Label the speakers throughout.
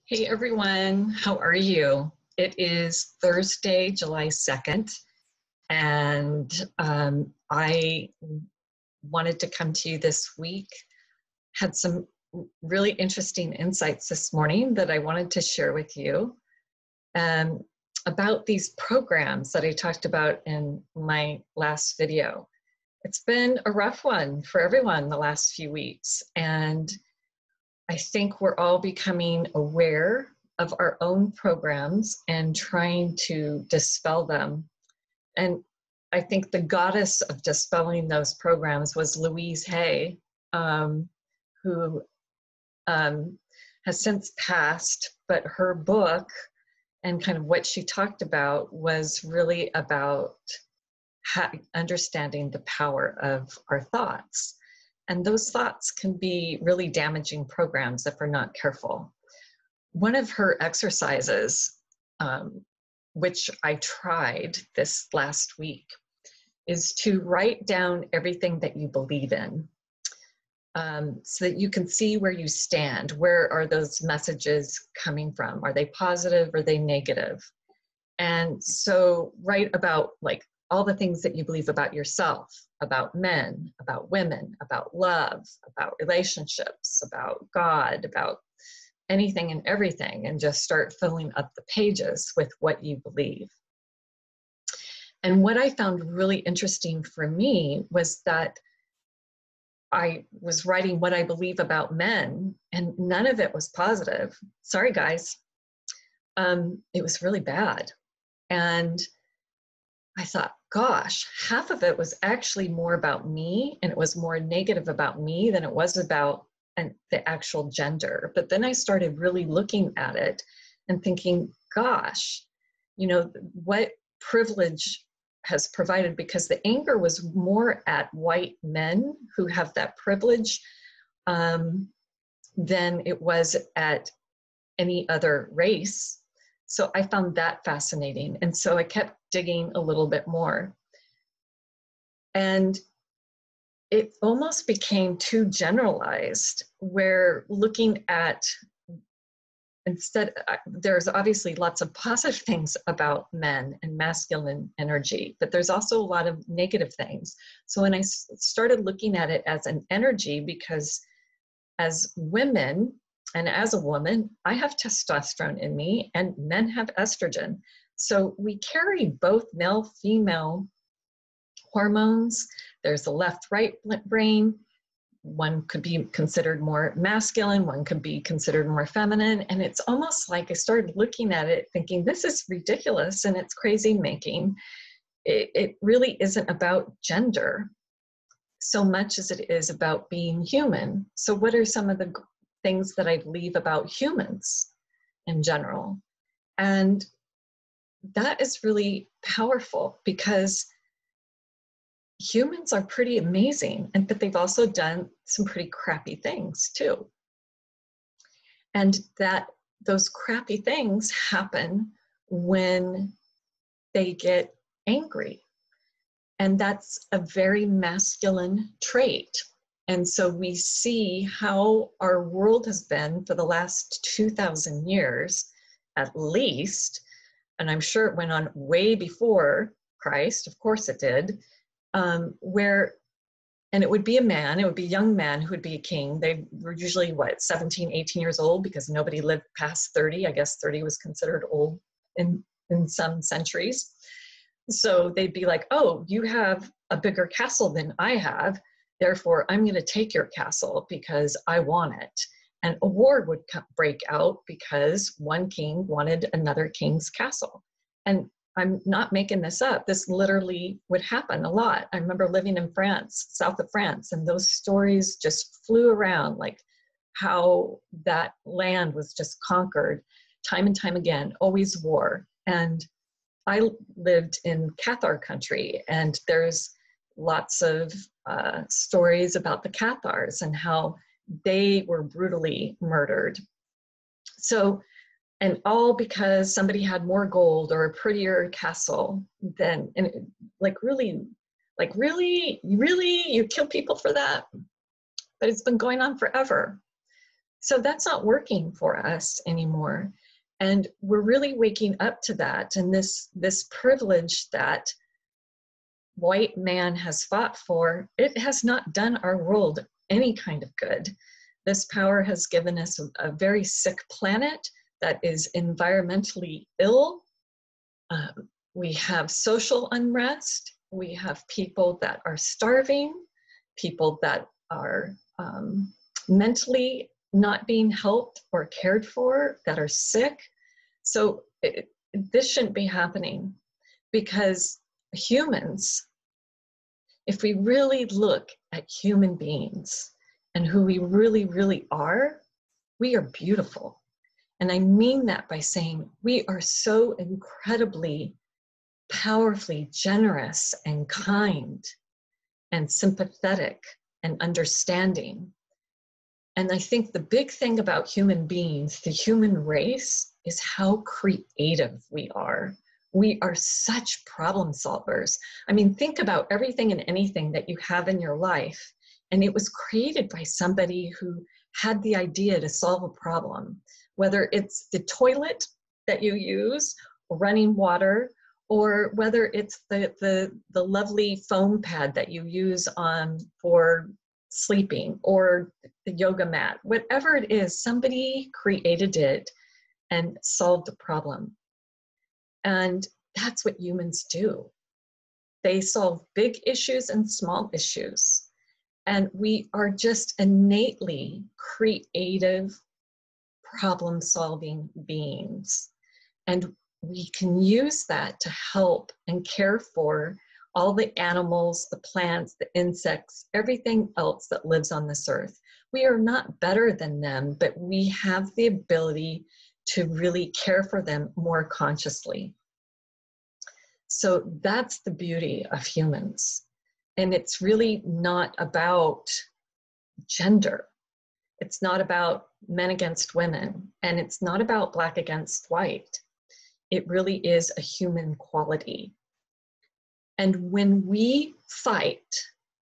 Speaker 1: Hey everyone, how are you? It is Thursday, July 2nd, and I wanted to come to you this week. Had some really interesting insights this morning that I wanted to share with you about these programs that I talked about in my last video. It's been a rough one for everyone the last few weeks, and I think we're all becoming aware of our own programs and trying to dispel them. And I think the goddess of dispelling those programs was Louise Hay, who has since passed, but her book and kind of what she talked about was really about understanding the power of our thoughts. And those thoughts can be really damaging programs if we're not careful. One of her exercises, which I tried this last week, is to write down everything that you believe in, so that you can see where you stand. Where are those messages coming from? Are they positive or are they negative? And so write about like all the things that you believe about yourself, about men, about women, about love, about relationships, about God, about anything and everything, and just start filling up the pages with what you believe. And what I found really interesting for me was that I was writing what I believe about men, and none of it was positive. Sorry, guys. It was really bad. And I thought, gosh, half of it was actually more about me, and it was more negative about me than it was about the actual gender. But then I started really looking at it and thinking, gosh, you know, what privilege has provided, because the anger was more at white men who have that privilege than it was at any other race. So I found that fascinating. And so I kept digging a little bit more. And it almost became too generalized, where looking at, there's obviously lots of positive things about men and masculine energy, but there's also a lot of negative things. So when I started looking at it as an energy, because as women, and as a woman, I have testosterone in me and men have estrogen. So we carry both male, female hormones. There's the left-right brain. One could be considered more masculine, one could be considered more feminine. And it's almost like I started looking at it thinking, this is ridiculous and it's crazy making. It really isn't about gender so much as it is about being human. So what are some of the things that I believe about humans in general? And that is really powerful, because humans are pretty amazing, but they've also done some pretty crappy things too. And that those crappy things happen when they get angry. And that's a very masculine trait. And so we see how our world has been for the last 2,000 years, at least, and I'm sure it went on way before Christ, of course it did, and it would be a man, it would be a young man who would be a king. They were usually, 17, 18 years old, because nobody lived past 30. I guess 30 was considered old in some centuries. So they'd be like, oh, you have a bigger castle than I have, therefore I'm going to take your castle because I want it. And a war would break out because one king wanted another king's castle. And I'm not making this up. This literally would happen a lot. I remember living in France, south of France, and those stories just flew around, like how that land was just conquered time and time again, always war. And I lived in Cathar country, and there's lots of stories about the Cathars and how they were brutally murdered. So, and all because somebody had more gold or a prettier castle than, and really, you kill people for that? But it's been going on forever. So that's not working for us anymore. And we're really waking up to that. And this privilege that white man has fought for, it has not done our world any kind of good. This power has given us a very sick planet that is environmentally ill. We have social unrest. We have people that are starving, people that are mentally not being helped or cared for, that are sick. So this shouldn't be happening, because humans, if we really look at human beings and who we really, really are, we are beautiful. And I mean that by saying we are so incredibly, powerfully generous and kind and sympathetic and understanding. And I think the big thing about human beings, the human race, is how creative we are. We are such problem solvers. I mean, think about everything and anything that you have in your life, and it was created by somebody who had the idea to solve a problem, whether it's the toilet that you use, or running water, or whether it's the lovely foam pad that you use for sleeping, or the yoga mat. Whatever it is, somebody created it and solved the problem. And that's what humans do. They solve big issues and small issues. And we are just innately creative, problem-solving beings. And we can use that to help and care for all the animals, the plants, the insects, everything else that lives on this earth. We are not better than them, but we have the ability to really care for them more consciously. So that's the beauty of humans. And it's really not about gender. It's not about men against women, and it's not about black against white. It really is a human quality. And when we fight,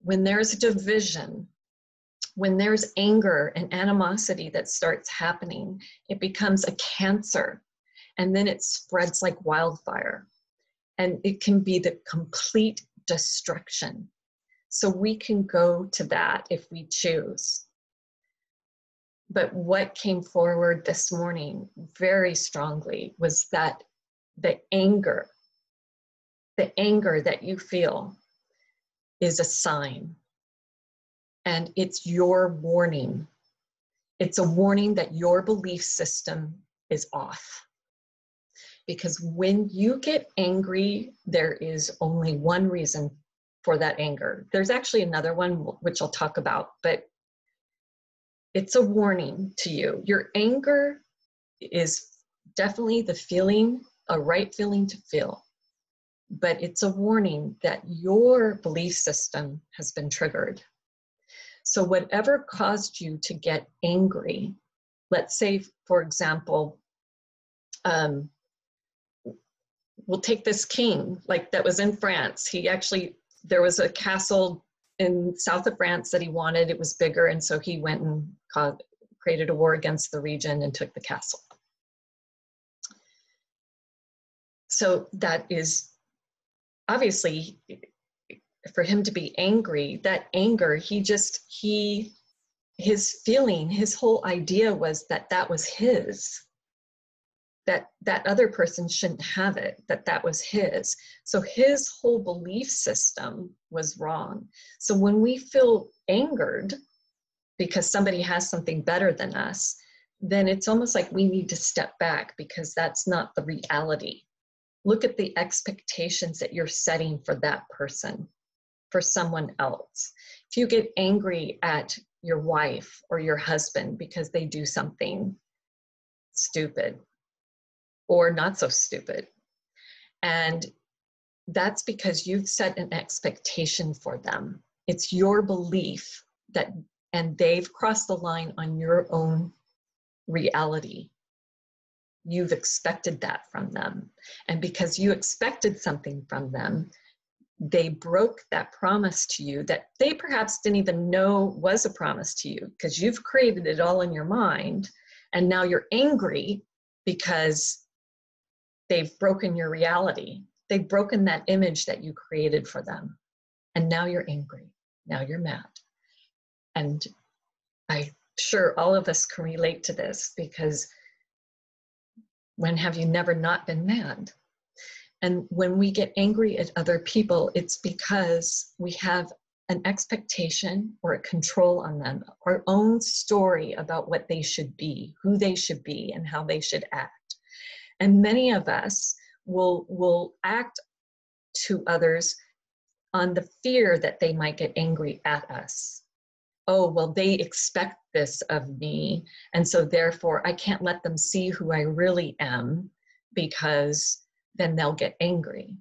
Speaker 1: when there's division, when there's anger and animosity that starts happening, it becomes a cancer, and then it spreads like wildfire. And it can be the complete destruction. So we can go to that if we choose. But what came forward this morning very strongly was that the anger that you feel is a sign. And it's your warning. It's a warning that your belief system is off. Because when you get angry, there is only one reason for that anger. There's actually another one, which I'll talk about, but it's a warning to you. Your anger is definitely the feeling, a right feeling to feel, but it's a warning that your belief system has been triggered. So whatever caused you to get angry, let's say, for example, we'll take this king, like that was in France. There was a castle in south of France that he wanted. It was bigger, and so he went and created a war against the region and took the castle. So that is obviously, for him to be angry, that anger, his feeling, his whole idea was that that was his. That other person shouldn't have it, that was his. So his whole belief system was wrong. So when we feel angered because somebody has something better than us, then it's almost like we need to step back, because that's not the reality. Look at the expectations that you're setting for that person, for someone else. If you get angry at your wife or your husband because they do something stupid, or not so stupid, and that's because you've set an expectation for them. It's your belief that, and they've crossed the line on your own reality. You've expected that from them. And because you expected something from them, they broke that promise to you that they perhaps didn't even know was a promise to you, because you've created it all in your mind, and now you're angry because they've broken your reality. They've broken that image that you created for them, and now you're angry. Now you're mad. And I'm sure all of us can relate to this, because when have you never not been mad? And when we get angry at other people, it's because we have an expectation or a control on them, our own story about what they should be, who they should be, and how they should act. And many of us will act to others on the fear that they might get angry at us. Oh, well, they expect this of me, and so therefore I can't let them see who I really am, because then they'll get angry.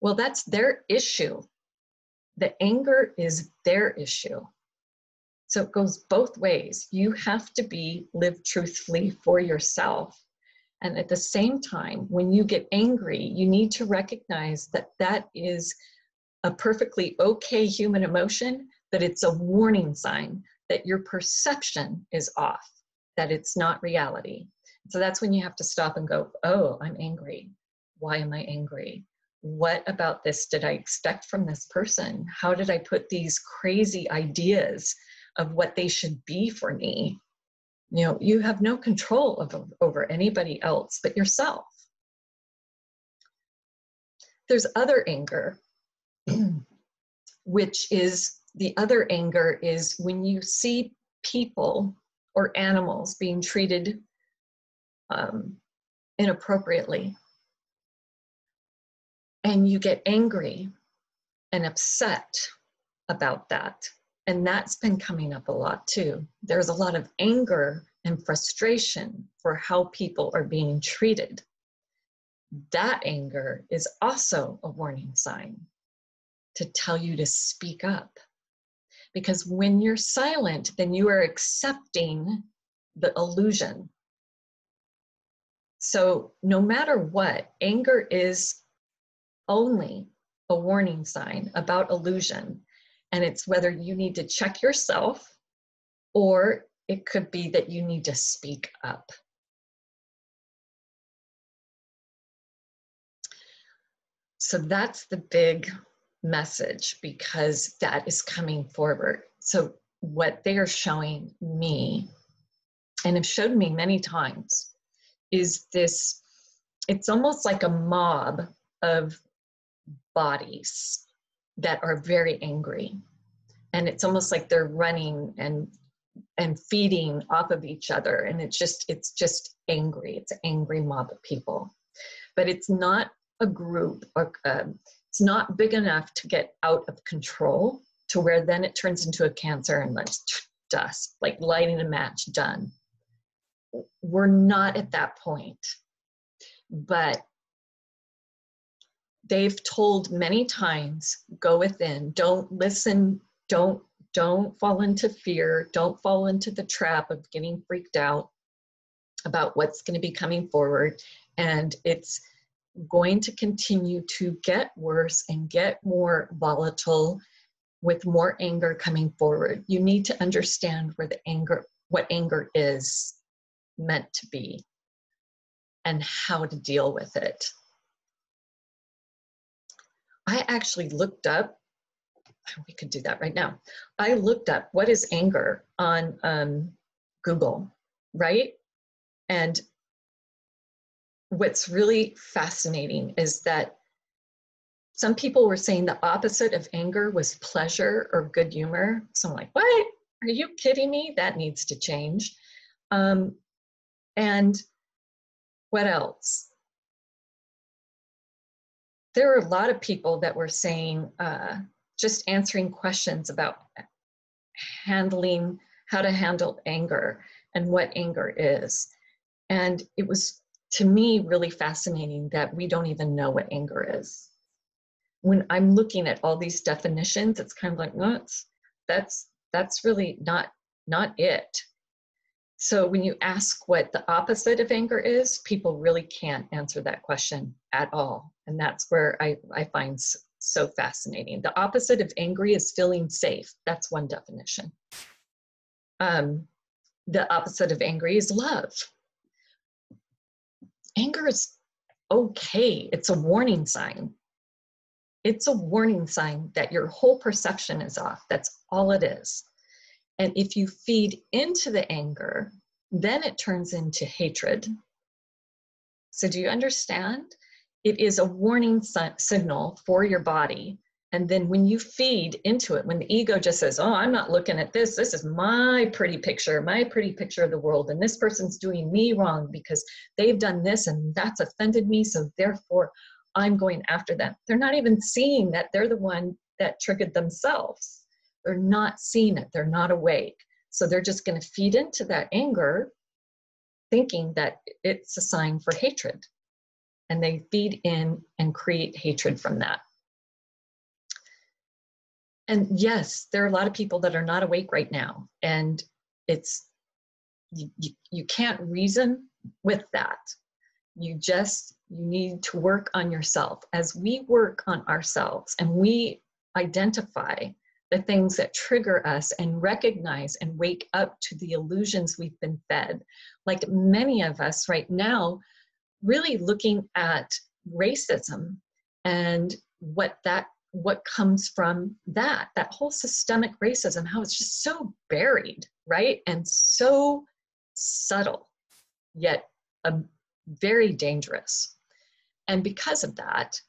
Speaker 1: Well, that's their issue. The anger is their issue. So it goes both ways. You have to live truthfully for yourself. And at the same time, when you get angry, you need to recognize that that is a perfectly okay human emotion, but it's a warning sign that your perception is off, that it's not reality. So that's when you have to stop and go, oh, I'm angry. Why am I angry? What about this did I expect from this person? How did I put these crazy ideas of what they should be for me? You know, you have no control over anybody else but yourself. There's other anger, which is the other anger is when you see people or animals being treated inappropriately, and you get angry and upset about that. And that's been coming up a lot too. There's a lot of anger and frustration for how people are being treated. That anger is also a warning sign to tell you to speak up. Because when you're silent, then you are accepting the illusion. So no matter what, anger is only a warning sign about illusion. And it's whether you need to check yourself, or it could be that you need to speak up. So that's the big message, because that is coming forward. So what they are showing me, and have showed me many times, is this, it's almost like a mob of bodies that are very angry. And it's almost like they're running and feeding off of each other. And it's just angry. It's an angry mob of people. But it's not a group, or it's not big enough to get out of control to where then it turns into a cancer and like dust, like lighting a match, done. We're not at that point. But they've told many times, go within, don't listen, don't fall into fear, don't fall into the trap of getting freaked out about what's going to be coming forward. And it's going to continue to get worse and get more volatile with more anger coming forward. You need to understand where the anger, what anger is meant to be, and how to deal with it. I actually looked up, we could do that right now. I looked up what is anger on Google, right? And what's really fascinating is that some people were saying the opposite of anger was pleasure or good humor. So I'm like, what? Are you kidding me? That needs to change. And what else? There were a lot of people that were saying, just answering questions about how to handle anger and what anger is. And it was, to me, really fascinating that we don't even know what anger is. When I'm looking at all these definitions, it's kind of like, no, that's really not it. So when you ask what the opposite of anger is, people really can't answer that question at all. And that's where I find so fascinating. The opposite of angry is feeling safe. That's one definition. The opposite of angry is love. Anger is okay. It's a warning sign. It's a warning sign that your whole perception is off. That's all it is. And if you feed into the anger, then it turns into hatred. So do you understand? It is a warning signal for your body. And then when you feed into it, when the ego just says, oh, I'm not looking at this. This is my pretty picture of the world. And this person's doing me wrong because they've done this and that's offended me. So therefore, I'm going after them. They're not even seeing that they're the one that triggered themselves. They're not seeing it. They're not awake. So they're just going to feed into that anger, thinking that it's a sign for hatred. And they feed in and create hatred from that. And yes, there are a lot of people that are not awake right now. And it's, you can't reason with that. You need to work on yourself. As we work on ourselves and we identify the things that trigger us and recognize and wake up to the illusions we've been fed, like many of us right now, really looking at racism and what comes from that whole systemic racism, how it's just so buried, right? And so subtle, yet very dangerous. And because of that,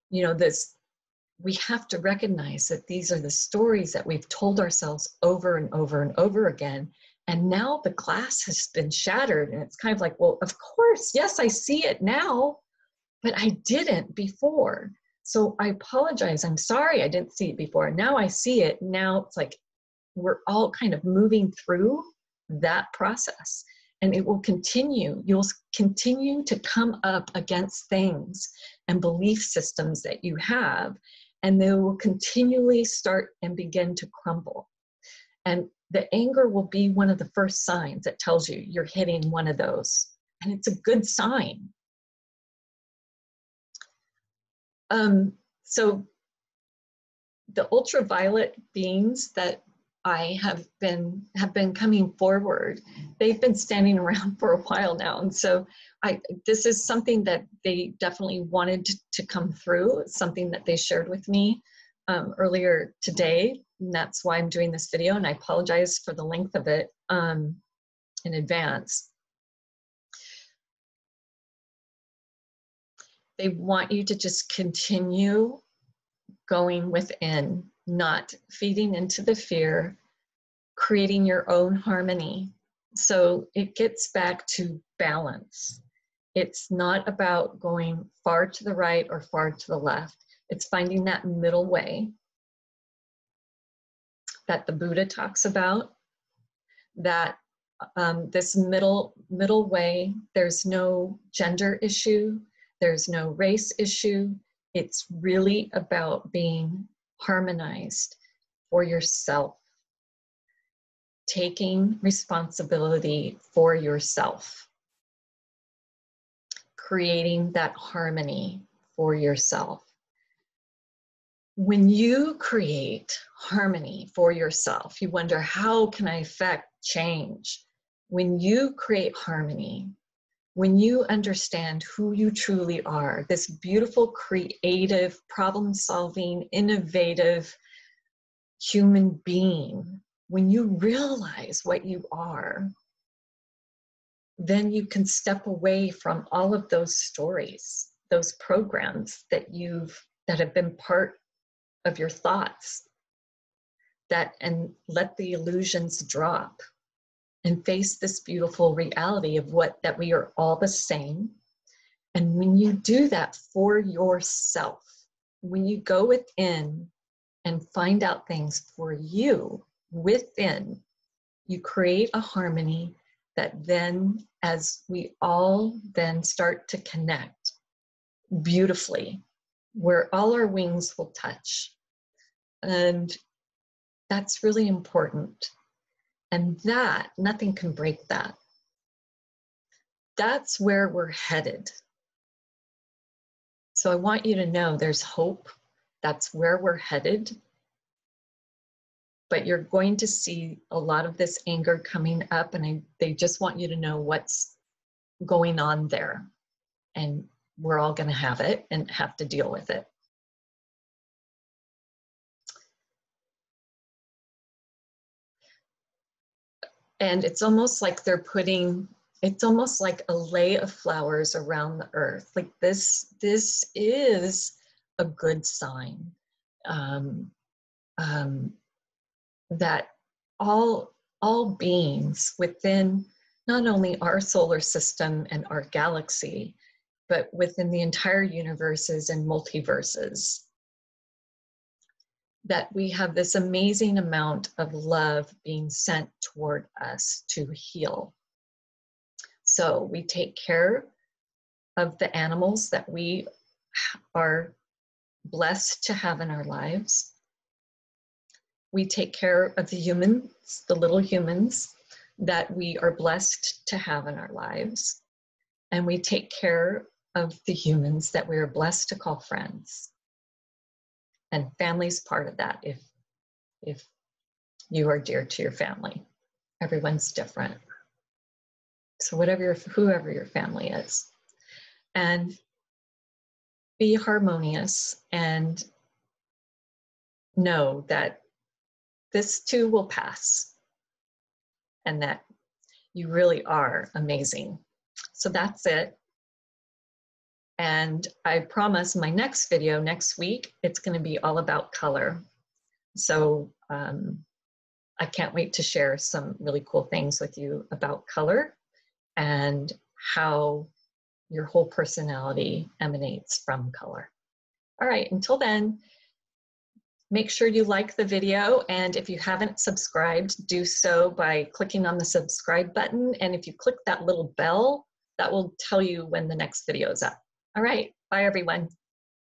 Speaker 1: we have to recognize that these are the stories that we've told ourselves over and over and over again. And now the glass has been shattered. And it's kind of like, well, of course, yes, I see it now, but I didn't before. So I apologize. I'm sorry I didn't see it before. Now I see it. Now it's like we're all kind of moving through that process. And it will continue. You'll continue to come up against things and belief systems that you have, and they will continually start and begin to crumble. And the anger will be one of the first signs that tells you you're hitting one of those. And it's a good sign. So the ultraviolet beings that I have been coming forward, they've been standing around for a while now. And so this is something that they definitely wanted to come through. It's something that they shared with me earlier today. And that's why I'm doing this video. And I apologize for the length of it in advance. They want you to just continue going within, not feeding into the fear, creating your own harmony. So it gets back to balance. It's not about going far to the right or far to the left. It's finding that middle way that the Buddha talks about, that this middle way, there's no gender issue, there's no race issue. It's really about being harmonized for yourself, taking responsibility for yourself, creating that harmony for yourself. When you create harmony for yourself, you wonder, how can I affect change? When you create harmony, when you understand who you truly are, this beautiful, creative, problem-solving, innovative human being, when you realize what you are, then you can step away from all of those stories, those programs that have been part of your thoughts, and let the illusions drop and face this beautiful reality of that we are all the same. And when you do that for yourself, when you go within and find out things for you within, you create a harmony that then, as we all then start to connect beautifully, where all our wings will touch. And that's really important. And that, nothing can break that. That's where we're headed. So I want you to know there's hope, That's where we're headed. But you're going to see a lot of this anger coming up, and they just want you to know what's going on there. And we're all going to have it and have to deal with it. And it's almost like it's almost like a lei of flowers around the earth. Like this is a good sign. That all beings within not only our solar system and our galaxy, but within the entire universes and multiverses, that we have this amazing amount of love being sent toward us to heal. So we take care of the animals that we are blessed to have in our lives. We take care of the humans, the little humans that we are blessed to have in our lives. And we take care of the humans that we are blessed to call friends. And family's part of that if you are dear to your family. Everyone's different. So whoever your family is. And be harmonious and know that this too will pass and that you really are amazing. So that's it. And I promise my next video next week, it's going to be all about color. So I can't wait to share some really cool things with you about color and how your whole personality emanates from color. All right, until then, make sure you like the video, and if you haven't subscribed, do so by clicking on the subscribe button, and if you click that little bell, that will tell you when the next video is up. All right, bye everyone.